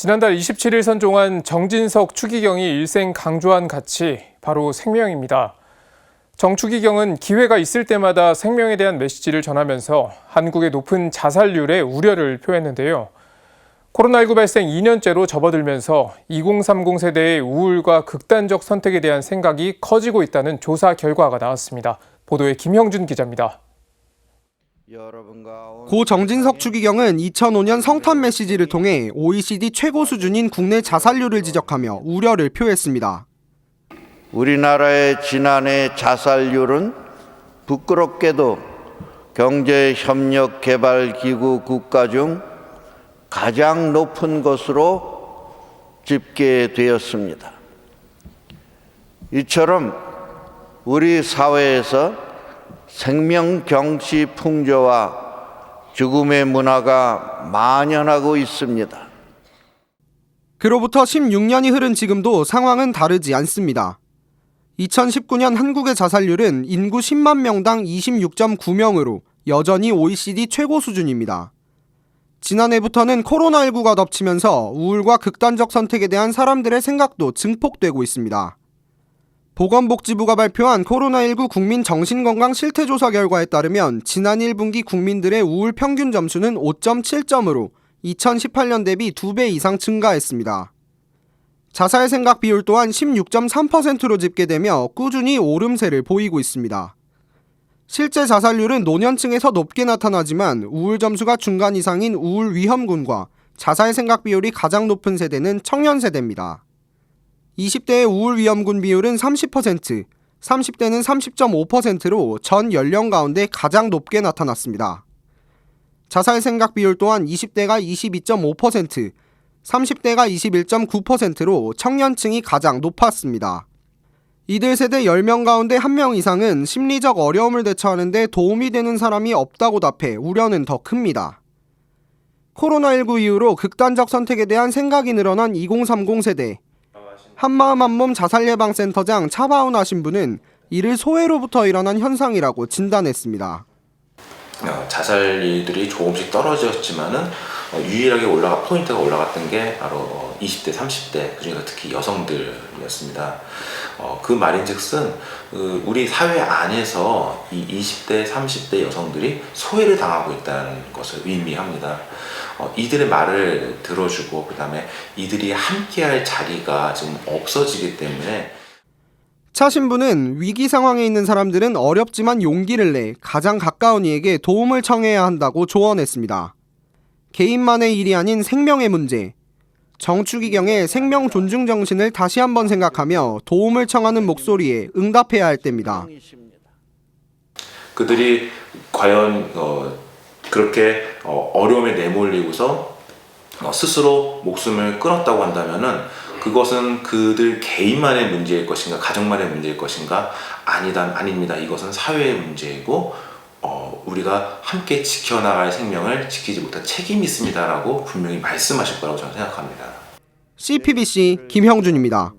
지난달 27일 선종한 정진석 추기경이 일생 강조한 가치, 바로 생명입니다. 정 추기경은 기회가 있을 때마다 생명에 대한 메시지를 전하면서 한국의 높은 자살률에 우려를 표했는데요. 코로나19 발생 2년째로 접어들면서 2030 세대의 우울과 극단적 선택에 대한 생각이 커지고 있다는 조사 결과가 나왔습니다. 보도에 김형준 기자입니다. 고 정진석 추기경은 2005년 성탄 메시지를 통해 OECD 최고 수준인 국내 자살률을 지적하며 우려를 표했습니다. 우리나라의 지난해 자살률은 부끄럽게도 경제협력개발기구 국가 중 가장 높은 것으로 집계되었습니다. 이처럼 우리 사회에서 생명 경시 풍조와 죽음의 문화가 만연하고 있습니다. 그로부터 16년이 흐른 지금도 상황은 다르지 않습니다. 2019년 한국의 자살률은 인구 10만 명당 26.9명으로 여전히 OECD 최고 수준입니다. 지난해부터는 코로나19가 덮치면서 우울과 극단적 선택에 대한 사람들의 생각도 증폭되고 있습니다. 보건복지부가 발표한 코로나19 국민 정신건강 실태조사 결과에 따르면 지난 1분기 국민들의 우울 평균 점수는 5.7점으로 2018년 대비 2배 이상 증가했습니다. 자살 생각 비율 또한 16.3%로 집계되며 꾸준히 오름세를 보이고 있습니다. 실제 자살률은 노년층에서 높게 나타나지만 우울 점수가 중간 이상인 우울 위험군과 자살 생각 비율이 가장 높은 세대는 청년 세대입니다. 20대의 우울 위험군 비율은 30%, 30대는 30.5%로 전 연령 가운데 가장 높게 나타났습니다. 자살 생각 비율 또한 20대가 22.5%, 30대가 21.9%로 청년층이 가장 높았습니다. 이들 세대 10명 가운데 1명 이상은 심리적 어려움을 대처하는 데 도움이 되는 사람이 없다고 답해 우려는 더 큽니다. 코로나19 이후로 극단적 선택에 대한 생각이 늘어난 2030 세대. 한마음 한몸 자살예방센터장 차바훈아 신부는 이를 소외로부터 일어난 현상이라고 진단했습니다. 자살률들이 조금씩 떨어졌지만은 유일하게 포인트가 올라갔던 게 바로 20대, 30대, 그중에서 특히 여성들이었습니다. 그 말인즉슨 우리 사회 안에서 이 20대, 30대 여성들이 소외를 당하고 있다는 것을 의미합니다. 이들의 말을 들어주고 그다음에 이들이 함께할 자리가 지금 없어지기 때문에 차 신부는 위기 상황에 있는 사람들은 어렵지만 용기를 내 가장 가까운 이에게 도움을 청해야 한다고 조언했습니다. 개인만의 일이 아닌 생명의 문제, 정 추기경의 생명 존중 정신을 다시 한번 생각하며 도움을 청하는 목소리에 응답해야 할 때입니다. 그들이 과연 그렇게 어려움에 내몰리고서 스스로 목숨을 끊었다고 한다면은 그것은 그들 개인만의 문제일 것인가, 가정만의 문제일 것인가? 아닙니다. 이것은 사회의 문제이고 우리가 함께 지켜나갈 생명을 지키지 못한 책임이 있습니다라고 분명히 말씀하실 거라고 저는 생각합니다. CPBC 김형준입니다.